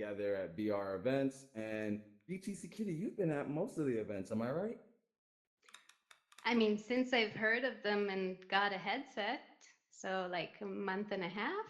together at BR events. And BTC Kitty, you've been at most of the events, am I right? I mean, since I've heard of them and got a headset, so like a month and a half.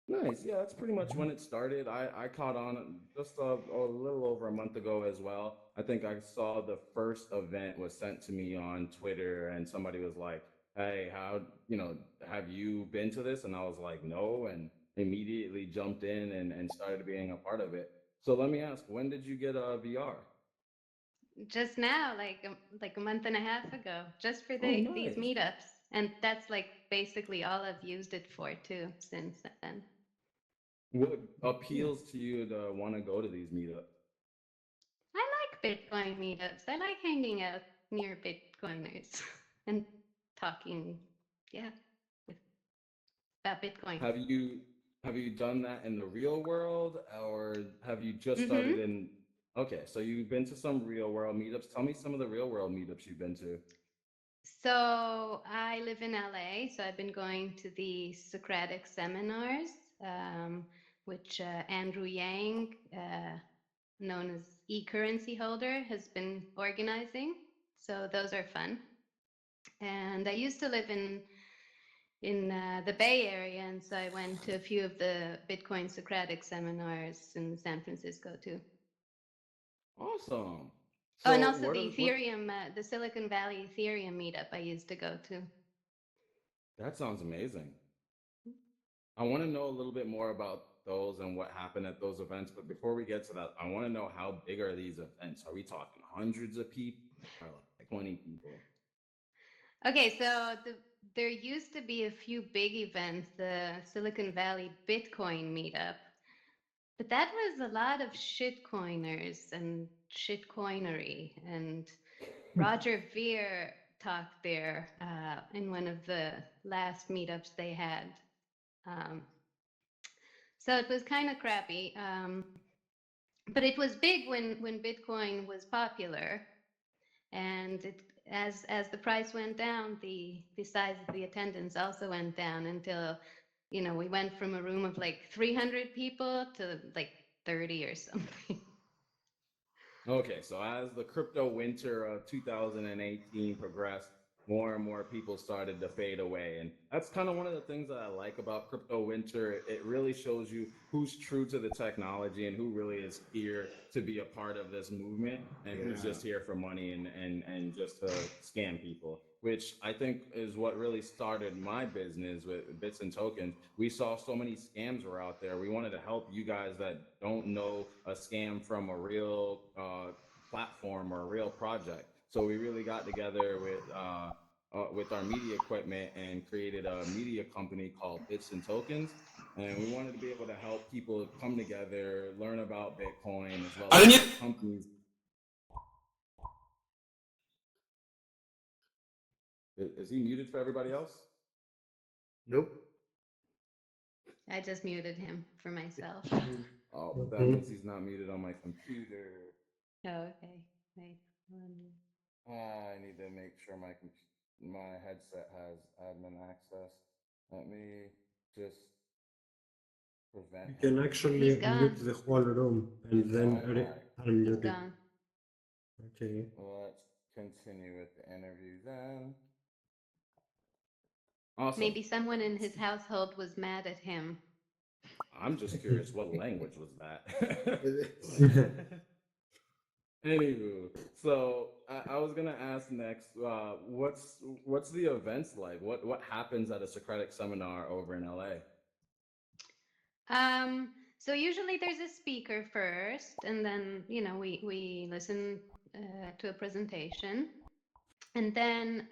Nice. Yeah, that's pretty much when it started. I caught on just a little over a month ago as well. I think I saw the first event was sent to me on Twitter, and somebody was like, "Hey, have you been to this?" And I was like, "No," and immediately jumped in and started being a part of it. So let me ask, when did you get a VR? Just now, like a month and a half ago, just for Oh, these nice. meetups, and that's like basically all I've used it for too since then. What appeals to you to want to go to these meetups? I like Bitcoin meetups. I like hanging out near Bitcoiners and talking, yeah, with, about Bitcoin. Have you have you done that in the real world, or have you just Mm-hmm. started in? Okay, so you've been to some real world meetups. Tell me some of the real world meetups you've been to. So I live in LA, so I've been going to the Socratic seminars, um, which Andrew Yang, known as e-currency holder, has been organizing. So those are fun. And I used to live in the Bay Area, and so I went to a few of the Bitcoin Socratic seminars in San Francisco too. Awesome. Oh, and So also what the are what? Ethereum, the Silicon Valley Ethereum meetup I used to go to. That sounds amazing. I want to know a little bit more about those and what happened at those events. But before we get to that, I want to know how big are these events? Are we talking hundreds of people or like 20 people? Okay, so there used to be a few big events, the Silicon Valley Bitcoin meetup, but that was a lot of shitcoiners and shitcoinery. And Roger Ver talked there in one of the last meetups they had. Um, so it was kind of crappy. But it was big when Bitcoin was popular, and as the price went down, the size of the attendance also went down until we went from a room of like 300 people to like 30 or something. Okay, so as the crypto winter of 2018 progressed, more and more people started to fade away. And that's kind of one of the things that I like about crypto winter. It really shows you who's true to the technology and who really is here to be a part of this movement and who's Yeah. just here for money and just to scam people, which I think is what really started my business with bits and tokens. We saw so many scams were out there. We wanted to help you guys that don't know a scam from a real platform or a real project. So we really got together with our media equipment and created a media company called Bits and Tokens. And we wanted to be able to help people come together, learn about Bitcoin, as well I as need. help companies. Is he muted for everybody else? Nope. I just muted him for myself. Oh, but that means he's not muted on my computer. Oh, okay. Wait. I need to make sure my headset has admin access. Let me just prevent You him can from. actually He's mute gone. the whole room and He's then gone. All right. He's unmute it. gone. Okay. Let's continue with the interview then. Awesome. Maybe someone in his household was mad at him. I'm just curious, what language was that? Anywho, so I was gonna ask next, what's the events like? What happens at a Socratic seminar over in LA? So usually there's a speaker first, and then we listen to a presentation, and then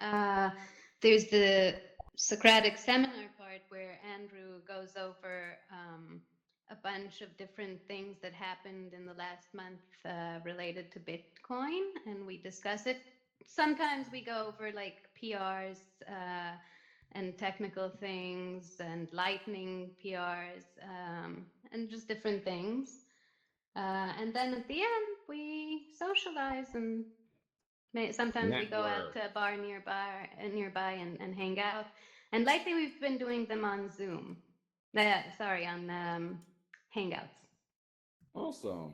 there's the Socratic seminar part where Andrew goes over a bunch of different things that happened in the last month related to Bitcoin, and we discuss it. Sometimes we go over like PRs and technical things and lightning PRs and just different things. And then at the end, we socialize and sometimes we go out Network. to a bar nearby and hang out. And lately we've been doing them on Zoom. Sorry, on Hangouts. Awesome.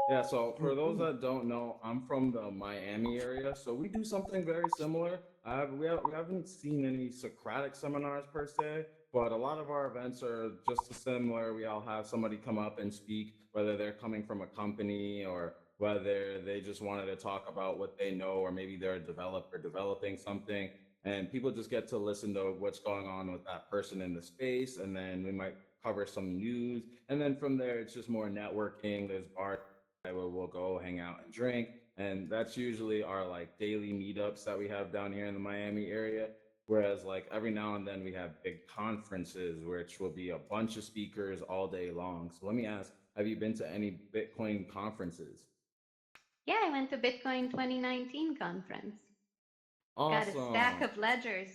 Yeah, so Oh, for those cool. that don't know, I'm from the Miami area, so we do something very similar. We haven't seen any Socratic seminars per se, but a lot of our events are just as similar. We all have somebody come up and speak, whether they're coming from a company or whether they just wanted to talk about what they know, or maybe they're a developer developing something. And people just get to listen to what's going on with that person in the space, and then we might cover some news, and then from there it's just more networking. There's bars where we'll go hang out and drink, and that's usually our like daily meetups that we have down here in the Miami area. Whereas like every now and then we have big conferences which will be a bunch of speakers all day long. So let me ask, have you been to any Bitcoin conferences? Yeah, I went to Bitcoin 2019 conference. Got a stack Awesome. of ledgers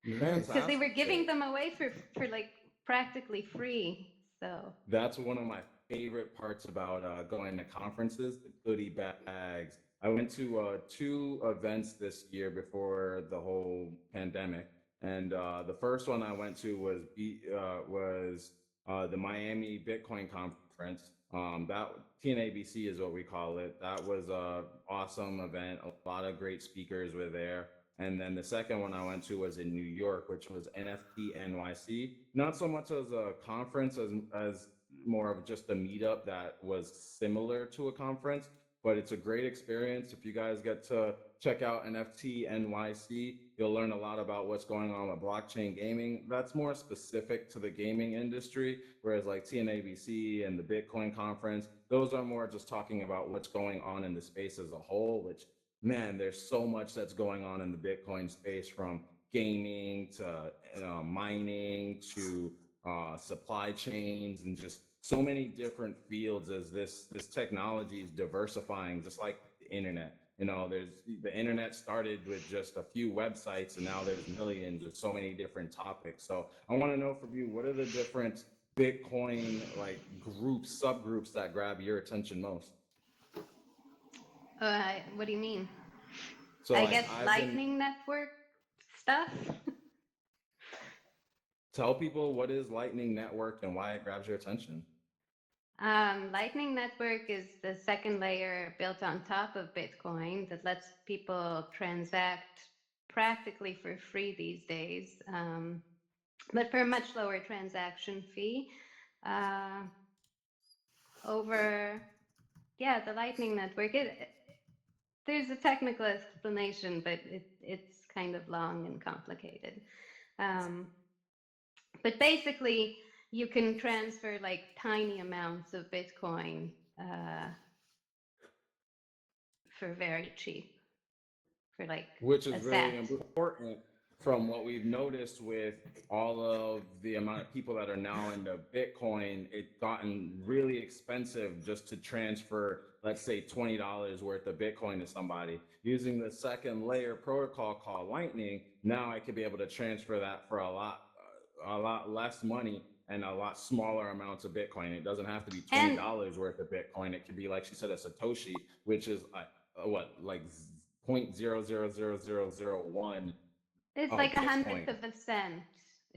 because Nice. they were giving Fantastic. them away for like practically free. So That's one of my favorite parts about going to conferences, the goodie bags. I went to two events this year before the whole pandemic, and the first one I went to was the Miami Bitcoin conference. That TNABC is what we call it. That was a awesome event. A lot of great speakers were there. And then the second one I went to was in New York, which was NFT NYC. Not so much as a conference as more of just a meetup that was similar to a conference, but it's a great experience. If you guys get to check out NFT NYC, you'll learn a lot about what's going on with blockchain gaming. That's more specific to the gaming industry, whereas like TNABC and the Bitcoin conference, those are more just talking about what's going on in the space as a whole, which, man, there's so much that's going on in the Bitcoin space, from gaming to mining to supply chains, and just so many different fields as this technology is diversifying, just like the internet. You know, there's the internet started with just a few websites, and now there's millions with so many different topics. So I want to know from you, what are the different Bitcoin like groups, subgroups that grab your attention most? what do you mean? So I like guess I've been Lightning Network stuff. tell people what is Lightning Network and why it grabs your attention. Lightning Network is the second layer built on top of Bitcoin that lets people transact practically for free these days, but for a much lower transaction fee. Uh, over, yeah, the Lightning Network. There's a technical explanation, but it's kind of long and complicated. Um, but basically, you can transfer like tiny amounts of Bitcoin uh, for very cheap, for like Which a is really sat. important from what we've noticed with all of the amount of people that are now into Bitcoin. It's gotten really expensive just to transfer, let's say, $20 worth of Bitcoin to somebody. Using the second layer protocol called Lightning, now I could be able to transfer that for a lot less money and a lot smaller amounts of Bitcoin. It doesn't have to be And $20 worth of Bitcoin. It could be, like she said, a Satoshi, which is what, like 0.00001 it's like of a hundredth Bitcoin, of a cent.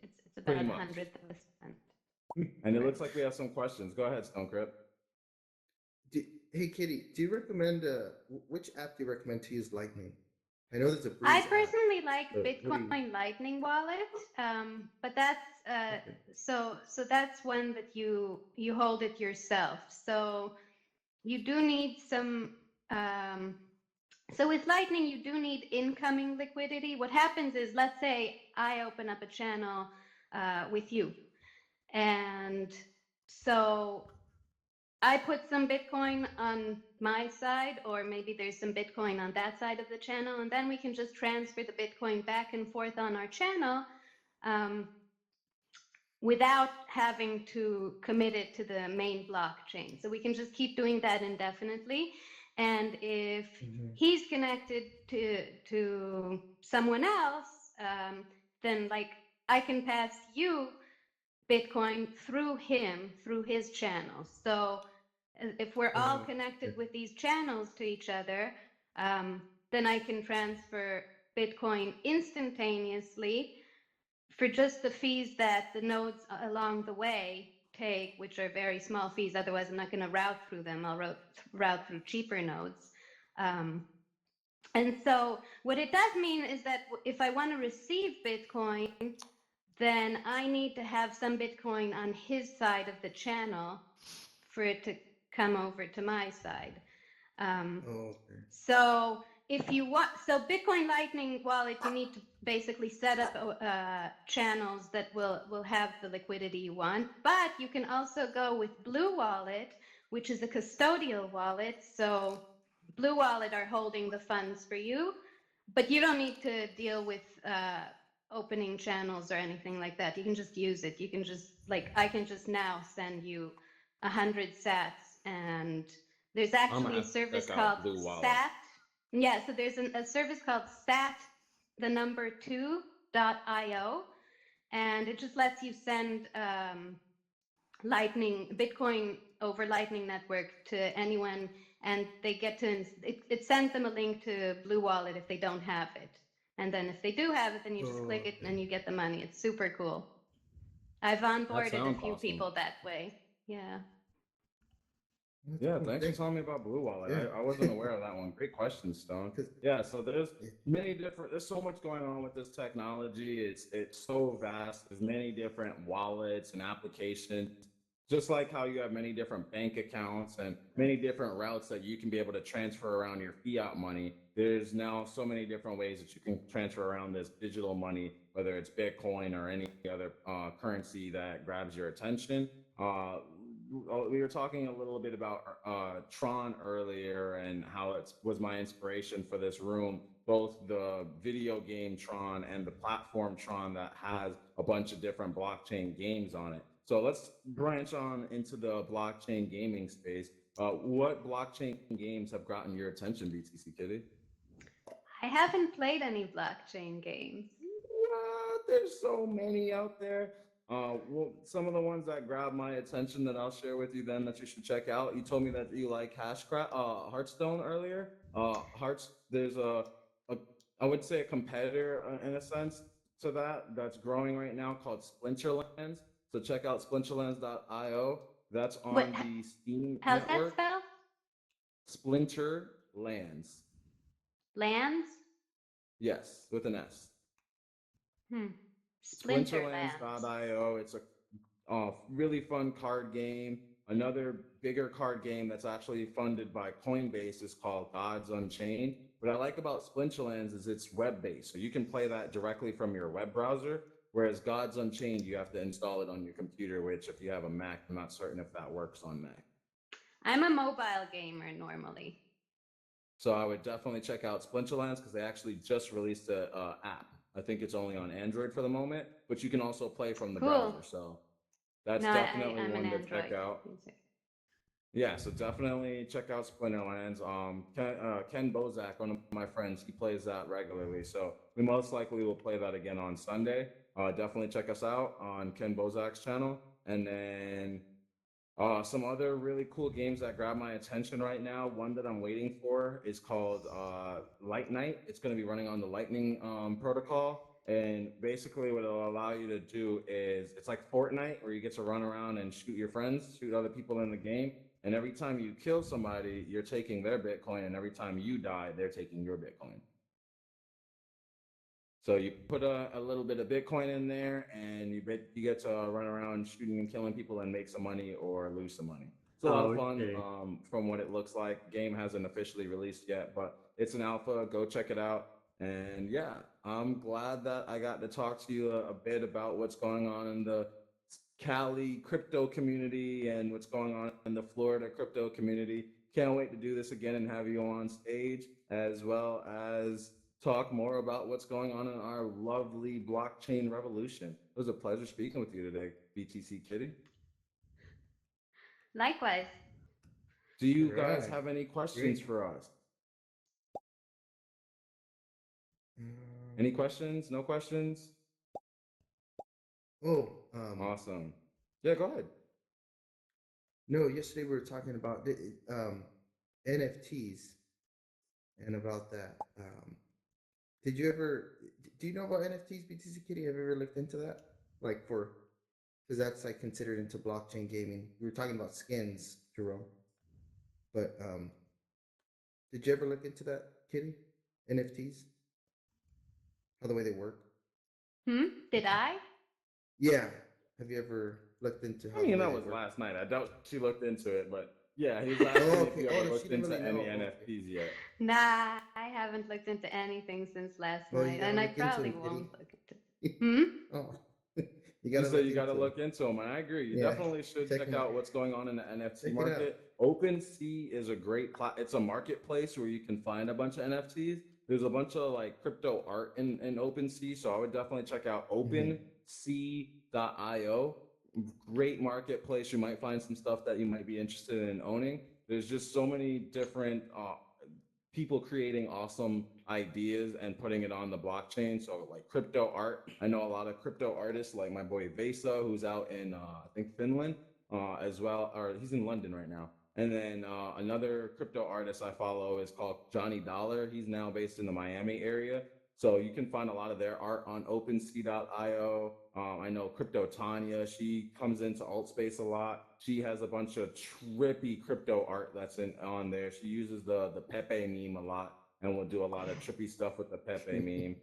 It's pretty about a much. hundredth of a cent. And it Right. looks like we have some questions. Go ahead, Stone Crypt. Do, hey, Kitty, do you recommend which app do you recommend to use Lightning? I know there's a I Breeze app. personally like What do you? Bitcoin Lightning Wallet, but that's Okay. so that's one that you hold it yourself. So you do need some. Um, so with Lightning, you do need incoming liquidity. What happens is, let's say I open up a channel with you, and so I put some Bitcoin on my side, or maybe there's some Bitcoin on that side of the channel, and then we can just transfer the Bitcoin back and forth on our channel um, without having to commit it to the main blockchain. So we can just keep doing that indefinitely. And if Mhm. he's connected to someone else, then like I can pass you Bitcoin through him, through his channel. So if we're all connected Okay. with these channels to each other, then I can transfer Bitcoin instantaneously for just the fees that the nodes along the way take, which are very small fees. Otherwise, I'm not going to route through them. I'll route through cheaper nodes. Um, and so what it does mean is that if I want to receive Bitcoin, then I need to have some Bitcoin on his side of the channel for it to come over to my side. Um, Oh, okay. so if you want, so Bitcoin Lightning Wallet, you need to basically set up channels that will have the liquidity you want. But you can also go with Blue Wallet, which is a custodial wallet. So Blue Wallet are holding the funds for you, but you don't need to deal with opening channels or anything like that. You can just use it. You can just like I can just now send you 100 sats, and there's I'm gonna actually a have to service check out called Blue Wallet. Sat. Yeah, so there's a service called Sat, the number 2.io, and it just lets you send Lightning Bitcoin over Lightning Network to anyone, and they get to it sends them a link to Blue Wallet if they don't have it, and then if they do have it, then you just click Oh, it okay. and you get the money. It's super cool. I've That onboarded a sounds few awesome. people that way. Yeah. That's Yeah, cool. thanks for telling me about Blue Wallet. Yeah. I wasn't aware of that one. Great question, Stone. 'Cause- Yeah, so there's yeah. there's so much going on with this technology. It's so vast. There's many different wallets and applications. Just like how you have many different bank accounts and many different routes that you can be able to transfer around your fiat money, there's now so many different ways that you can transfer around this digital money, whether it's Bitcoin or any other currency that grabs your attention. Uh, we were talking a little bit about Tron earlier and how it was my inspiration for this room, both the video game Tron and the platform Tron that has a bunch of different blockchain games on it. So let's branch on into the blockchain gaming space. What blockchain games have gotten your attention, BTC Kitty? I haven't played any blockchain games. What? There's so many out there. Well, some of the ones that grabbed my attention that I'll share with you then that you should check out. You told me that you like Hearthstone earlier. There's a, I would say a competitor in a sense to that that's growing right now called Splinterlands. So check out splinterlands.io. That's What? on the Steam How's that network. spelled? Splinterlands. Lands? Yes, with an S. Hmm. Splinterlands. Splinterlands.io. It's a really fun card game. Another bigger card game that's actually funded by Coinbase is called Gods Unchained. What I like about Splinterlands is it's web based, so you can play that directly from your web browser. Whereas Gods Unchained, you have to install it on your computer, which if you have a Mac, I'm not certain if that works on Mac. I'm a mobile gamer normally. So I would definitely check out Splinterlands because they actually just released a app. I think it's only on Android for the moment, but you can also play from the Cool. browser. So that's No, definitely I'm an one to check Android out. user. Yeah, so definitely check out Splinterlands. Ken Bozak, one of my friends, he plays that regularly. So we most likely will play that again on Sunday. Definitely check us out on Ken Bozak's channel. And then some other really cool games that grab my attention right now. One that I'm waiting for is called Light Night. It's going to be running on the Lightning protocol. And basically, what it'll allow you to do is it's like Fortnite, where you get to run around and shoot your friends, shoot other people in the game. And every time you kill somebody, you're taking their Bitcoin. And every time you die, they're taking your Bitcoin. So you put a little bit of Bitcoin in there, and you get to run around shooting and killing people and make some money or lose some money. It's a lot of fun. Okay. From what it looks like, game hasn't officially released yet, but it's an alpha. Go check it out. And yeah, I'm glad that I got to talk to you a bit about what's going on in the Cali crypto community and what's going on in the Florida crypto community. Can't wait to do this again and have you on stage, as well as talk more about what's going on in our lovely blockchain revolution. It was a pleasure speaking with you today, BTC Kitty. Likewise. Do you guys Right. have any questions Great. for us? Any Um, questions? No questions? oh, Awesome. Yeah, go ahead. no, yesterday we were talking about the NFTs and about that. Did you ever, do you know about NFTs, BTC Kitty? Have you ever looked into that? Like for because that's like considered into blockchain gaming. We were talking about skins, Jerome, but did you ever look into that, Kitty? NFTs, how the way they work? Did I? Yeah. Have you ever looked into I how the mean, way that they was work? last night. I doubt she looked into it, but yeah, he was Oh, asking if okay. you Oh ever no, she looked didn't into really any know. Okay. NFTs yet. Nah, I haven't looked into anything since last Well, you night, gotta and I look into probably them, won't Kitty. look into. Hmm? Oh, you You gotta said look you got to into them. look into them, and I agree. You Yeah, definitely should check check them out. out what's going on in the NFT Check it out. market. OpenSea is a great it's a marketplace where you can find a bunch of NFTs. There's a bunch of like crypto art in OpenSea, so I would definitely check out Hmm. OpenSea.io. Great marketplace. You might find some stuff that you might be interested in owning. There's just so many different people creating awesome ideas and putting it on the blockchain. So like crypto art, I know a lot of crypto artists like my boy Vesa, who's out in I think Finland, as well, or he's in London right now. And then another crypto artist I follow is called Johnny Dollar. He's now based in the Miami area. So you can find a lot of their art on OpenSea.io. I know Crypto Tanya, she comes into alt space a lot. She has a bunch of trippy crypto art that's in on there. She uses the Pepe meme a lot and will do a lot of trippy stuff with the Pepe meme.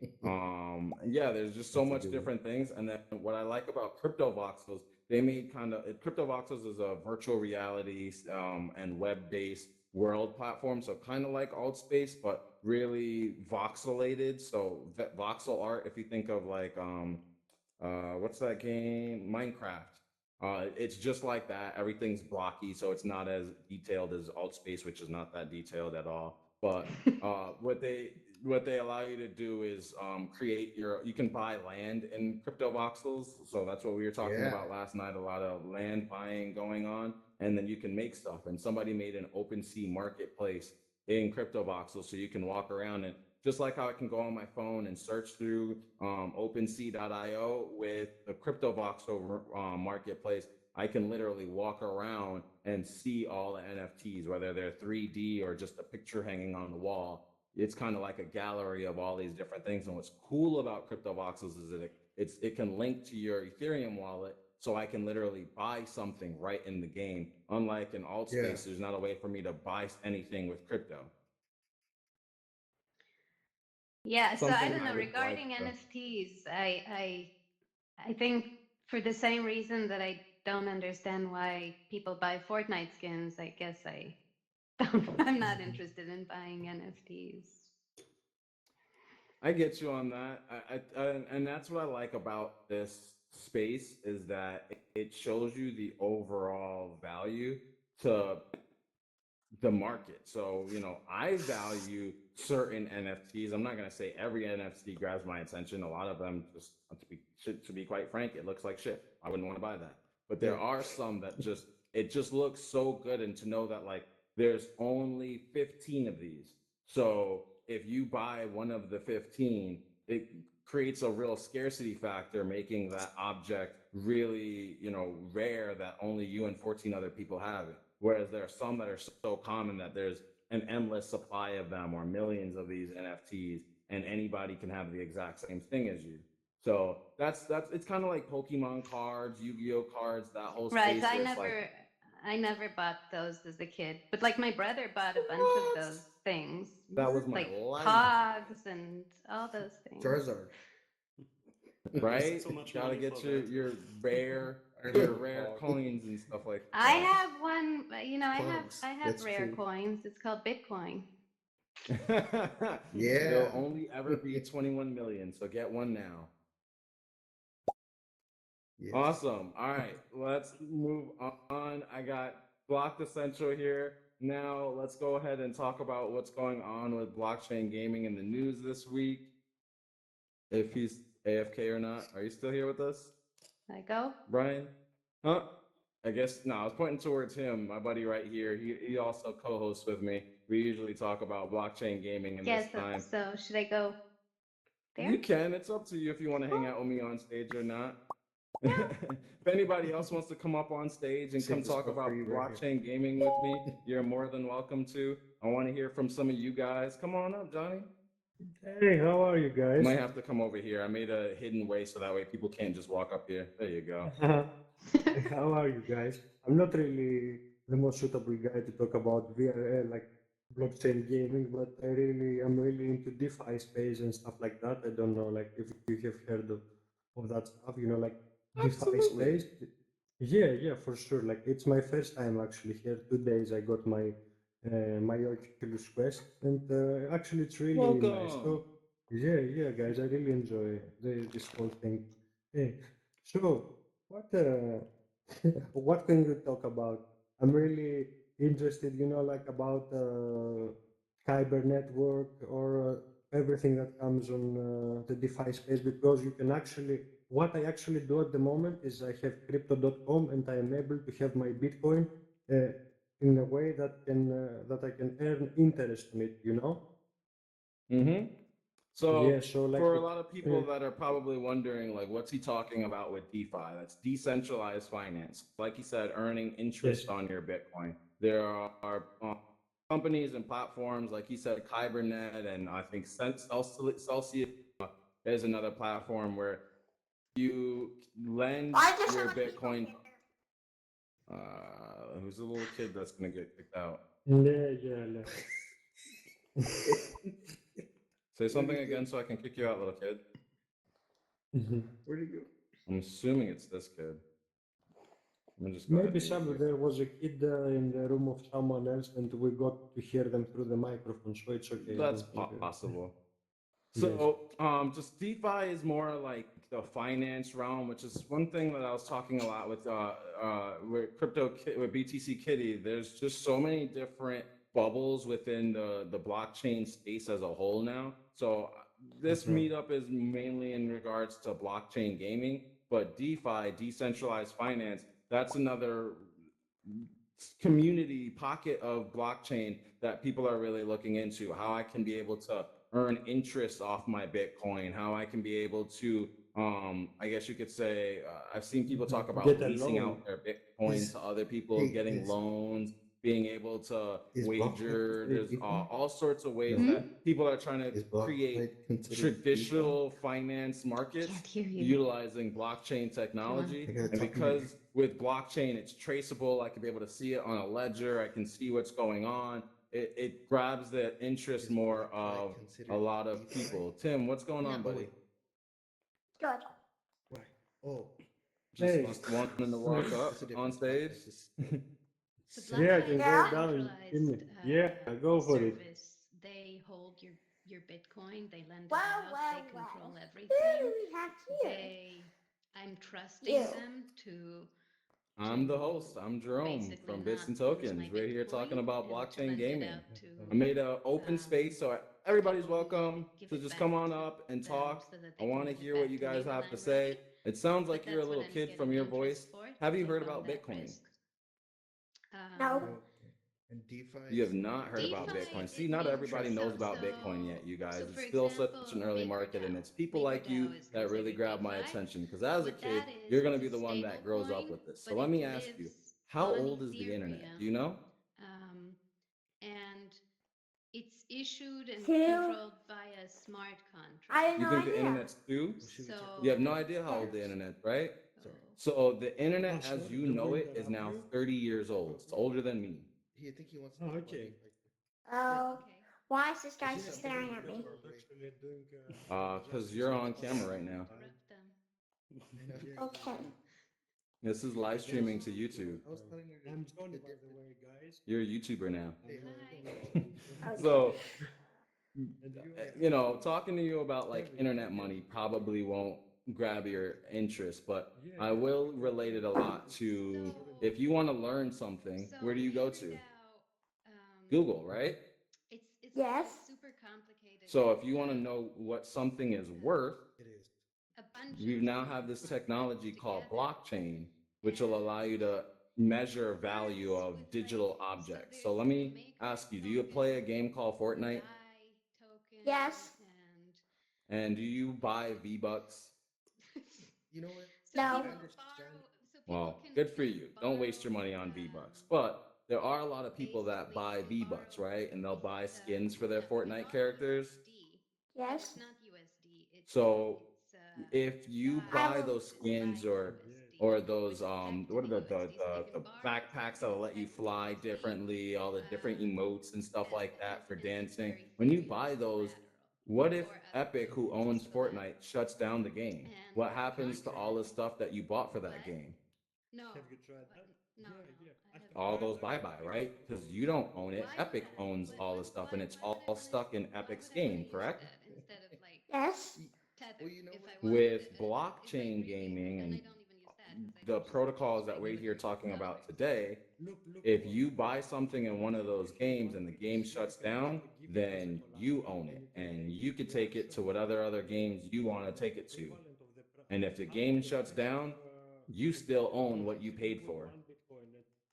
Yeah, there's just so That's a much good one. different things. And then what I like about Crypto Voxels, they made Crypto Voxels is a virtual reality and web-based world platform. So kind of like Altspace, but really voxelated. So voxel art, if you think of like what's that game? Minecraft. It's just like that. Everything's blocky, so it's not as detailed as Altspace, which is not that detailed at all. But what they allow you to do is create you can buy land in crypto voxels. So that's what we were talking Yeah. about last night, a lot of land buying going on. And then you can make stuff. And somebody made an OpenSea marketplace in crypto voxels, so you can walk around and just like how I can go on my phone and search through OpenSea.io with the CryptoVoxel marketplace, I can literally walk around and see all the NFTs, whether they're 3D or just a picture hanging on the wall. It's kind of like a gallery of all these different things. And what's cool about CryptoVoxels is that it can link to your Ethereum wallet, so I can literally buy something right in the game. Unlike in alt Yeah. space, there's not a way for me to buy anything with crypto. Yeah, so I Something don't I know. would like Regarding to. NFTs, I think for the same reason that I don't understand why people buy Fortnite skins, I guess I don't, I'm not interested in buying NFTs. I get you on that. And that's what I like about this space is that it shows you the overall value to the market. So, I value certain NFTs. I'm not going to say every NFT grabs my attention. A lot of them just, to be quite frank, it looks like shit. I wouldn't want to buy that. But Yeah. there are some that it just looks so good. And to know that like there's only 15 of these. So if you buy one of the 15, it creates a real scarcity factor, making that object really, rare that only you and 14 other people have it. Whereas there are some that are so common that there's an endless supply of them or millions of these NFTs, and anybody can have the exact same thing as you. So that's it's kind of like Pokemon cards, Yu-Gi-Oh cards, that whole Right, so space where it's like, I never bought those as a kid, but like my brother bought a bunch of what? those things, That was my like life, Pogs and all those things. Charizard. I wasted right? so much Gotta money for get your that. your rare I your remember rare Pog. coins and stuff like I that. have one, Pogs. I have That's rare true. coins. It's called Bitcoin. Yeah. There'll only ever be 21 million, so get one now. Yes. Awesome. All right, let's move on. I got Blocked Essential here. Now let's go ahead and talk about what's going on with blockchain gaming in the news this week. If he's AFK or not. Are you still here with us, I go. Brian? Huh? I guess no, I was pointing towards him, my buddy right here. He also co-hosts with me. We usually talk about blockchain gaming, and Yeah, this time so should I go there? you can. It's up to you if you want to hang Cool. out with me on stage or not. Yeah. If anybody else wants to come up on stage and come Save the talk spot for about you right here. blockchain gaming with me, you're more than welcome to. I want to hear from some of you guys. Come on up, Johnny. Hey, how are you You guys? might have to come over here. I made a hidden way so that way people can't just walk up here. There you go. How are you guys? I'm not really the most suitable guy to talk about VRL, like blockchain gaming, but I'm really into DeFi space and stuff like that. I don't know, like if you have heard of that stuff, like DeFi Absolutely. space. Yeah, yeah, for sure. Like it's my first time actually here. 2 days I got my Oculus Quest, and actually it's really nice. Welcome. So yeah, yeah, guys, I really enjoy this whole thing. Yeah. So what what can you talk about? I'm really interested, like about Kyber network or everything that comes on the DeFi space because you can actually, what I actually do at the moment is I have crypto.com and I am able to have my Bitcoin uh, in a way that I can earn interest on it. Mm-hmm. So Yeah, so like for a it, lot of uh, people that are probably wondering, like, what's he talking about with DeFi? That's decentralized finance. Like he said, earning yes. interest on your Bitcoin. There are companies and platforms, like he said, Kybernet, and I think Celsius is another platform where you lend Why is there so your much people Bitcoin. here? Who's the little kid that's gonna get kicked out? Yeah, yeah, yeah. Say Where'd he something go? again so I can kick you out, little kid. Mhm. Where'd he go? I'm assuming it's this kid. Let me just go ahead Maybe and mute some you. there was a kid in the room of someone else, and we got to hear them through the microphone, so it's okay. I That's don't think. possible. Yes. So, just DeFi is more like the finance realm, which is one thing that I was talking a lot with with BTC Kitty. There's just so many different bubbles within the blockchain space as a whole now. So this Mhm. meetup is mainly in regards to blockchain gaming, but DeFi, decentralized finance, that's another community pocket of blockchain that people are really looking into. How I can be able to earn interest off my Bitcoin, how I can be able to, I guess you could say, I've seen people talk about Get a leasing loan. out their Bitcoin Is to other people, hey getting loans, being able to is blockchain wager. considered There's DeFi? all sorts of ways No. Hmm? that people are trying to Is create blockchain considered DeFi? traditional finance markets Can't hear you. utilizing blockchain Come on. technology. I gotta And talk more. because with blockchain, it's traceable, I can be able to see it on a ledger, I can see what's going on. It grabs the interest Is more BlockFi of a considered lot of DeFi? people. Tim, what's going No. on, Oh buddy? wait, Good. why? Oh, Hey. Just BlockFi wanting to is walk up that's a on different stage. topic. It's So Yeah, I BlockFi so can is a go Yeah. down. Give me. centralized Yeah, go for it. service. They hold your Bitcoin, they lend it Well, out, they well, well. control Who everything. do we have here? They I'm trusting You. them I'm the host. to I'm Jerome basically from Bits not and lose Tokens. my We're here talking Bitcoin about and to blockchain lend it gaming. out to I made an open space um, so everybody's people who will welcome give to it just back come on to up and them talk. so that I they can want to give it hear what back you to me guys when have to I'm say. ready. It sounds But like you're a that's what little I'm kid from getting your interest voice. for Have to you take heard on about that Bitcoin? risk. No. Um, okay. And DeFi You have is not heard about DeFi, Bitcoin. See, not it, everybody knows about Bitcoin yet, you so guys. for It's still such example, an early market, and MakerDAO. it's people like you MakerDAO is that really considered grab my DeFi. attention. Because as a What kid, that you're is going to it's be a the one that stable grows up coin, with this. So but let it me ask you, lives how on old is the internet? Do Ethereum. you know? Um, and it's issued and Two. controlled via smart I contract. have You no think the idea. internet's two? what should we talk You have about? no So, idea how Yeah. old the internet's, right? Sorry. oh, So the internet Oh, as sorry you to know it is interrupt now you. 30 years old. It's older than me. He think he wants to Oh, talk about okay. DeFi too. Yeah, Oh. okay. Why is this But guy you yeah, sound like maybe you're staring at really because me? far I'm away. actually doing Because justice you're and on stuff Don't camera all right the now. time. interrupt them. I know. Yeah, yeah, Okay. yeah. This is I live guess streaming So, to YouTube. I was telling her I'm the Johnny, by the difference. way, guys. You're a YouTuber now. Hey, I'm how's it hi. going? Johnny from Johnny Okay. So, Johnny. And you are Hey, talking to you about like Kevin. internet Kevin, money right? probably won't grab your interest, but Yeah, I yeah. will Kevin, relate it Kevin. a lot Kevin. to So, if you want to learn something, where do you go to? MakerDAO, Google, right? it's Yes. super complicated. So if It's you want to know what something is worth, it is. a bunch we of now have different this contracts technology called together, blockchain, which will allow and you to measure it value works of with like digital so objects. So there's let the me maker ask you, do you play a token, game called the Fortnite? DAI token, Yes. and And do you buy V-Bucks? You know what? so No. I people understand. borrow, so people Well, good for can you. Don't waste your borrow money on V-Bucks. But there are a lot of people that basically you buy can V-Bucks, borrow right? And they'll it's buy skins for their no they Fortnite borrow characters. USD. No, Yes. it's not USD. So It's if you I buy DAI, will. those which is skins backed or Yes. or those what are the backpacks that'll let you fly differently, all the different emotes and stuff like that for dancing. When you buy those, what if Epic, who owns Fortnite, shuts down the game? What happens to all the stuff that you bought for that game? Have you tried that? Yeah, yeah. I have All tried those that. bye bye, right? Because you don't own it. Epic owns all the stuff, and it's all stuck in Epic's game, correct? Yes. Y- well, you know what? With blockchain gaming and the protocols that we're here talking about today, Look, if you buy something in one of those games and the game shuts down, then you own it and you can take it to what other games you want to take it to. And if the game shuts down, you still own what you paid for. Bitcoin,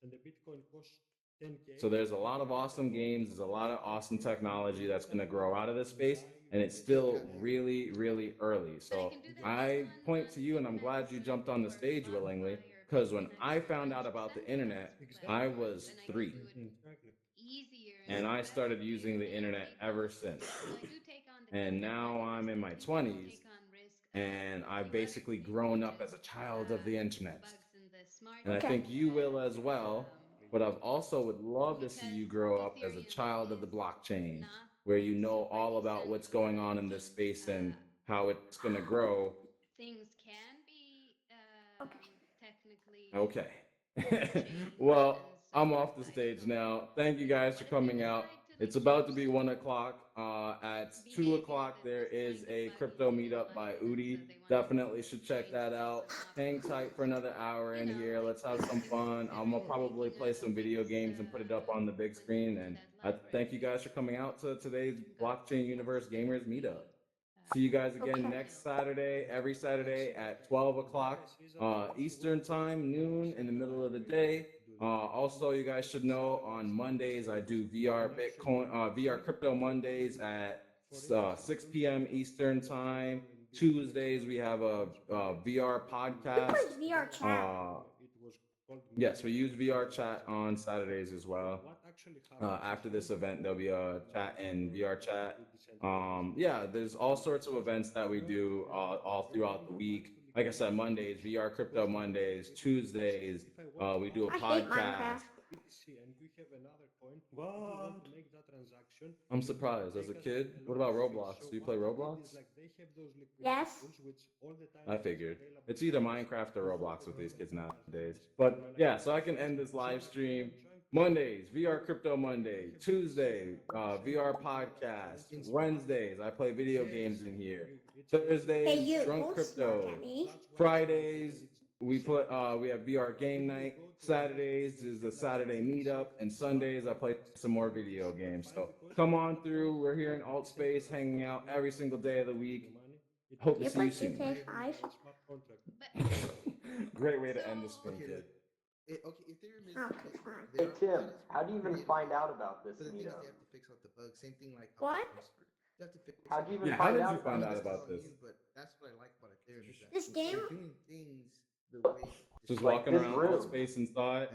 and the Bitcoin costs 10K. So there's a lot of awesome games, there's a lot of awesome technology that's going to grow out of this space, and it's still really, really early. So I point to you, and I'm glad you jumped on the stage willingly, because when I found out about the internet, I was 3, Exactly. and I started using the internet ever since. And now I'm in my 20s, and I've basically grown up as a child of the internet. And I Okay. think you will as well. But I've also would love to see you grow up as a child of the blockchain, where you know all about what's going on in this space and how it's going to grow. Okay. Okay. Well, I'm off the stage now. Thank you guys for coming out. It's about to be 1 o'clock. At 2 o'clock, there is a crypto meetup by Udi. Definitely should check that out. Hang tight for another hour in here. Let's have some fun. I'm gonna probably play some video games and put it up on the big screen. And I thank you guys for coming out to today's Blockchain Universe Gamers meetup. See you guys again Okay. next Saturday, every Saturday at 12 o'clock Eastern time, noon in the middle of the day. Also, you guys should know on Mondays I do VR Bitcoin, VR Crypto Mondays at 6 p.m. Eastern time. Tuesdays we have a VR podcast. Where's VR chat? Yes, we use VR chat on Saturdays as well. After this event, there'll be a chat and VR chat. Yeah, there's all sorts of events that we do all throughout the week. Like I said, Mondays, VR Crypto Mondays, Tuesdays, we do a I hate Minecraft. podcast. What? I'm surprised. As a kid, what about Roblox? Do you play Roblox? Yes. I figured. It's either Minecraft or Roblox with these kids nowadays. But yeah, so I can end this live stream. Mondays, VR Crypto Monday. Tuesday, VR podcast. Wednesdays, I play video games in here. Hey, Thursdays, you, Drunk don't smirk at Crypto. me. Fridays, we have VR game night. Saturdays is the Saturday meetup, and Sundays I play some more video games. So come on through. We're here in Alt Space, hanging out every single day of the week. Hope to You see play you soon. GTA 5? Great way to end the stream, Okay, kid. look. Okay, Ethereum is Okay, fine. they Hey are Tim, that is how do you even created find by out Epic. about this But the thing is, meetup? they have to fix out the bugs. Same thing like how What? Bitcoin started. They have to fix How'd out you the even Yeah, bugs. how find did out you I find mean, about out it? this is about all this? new, but that's what I like about Ethereum is that This game? they're doing things the way Just Like walking this around Alt room. Space inside.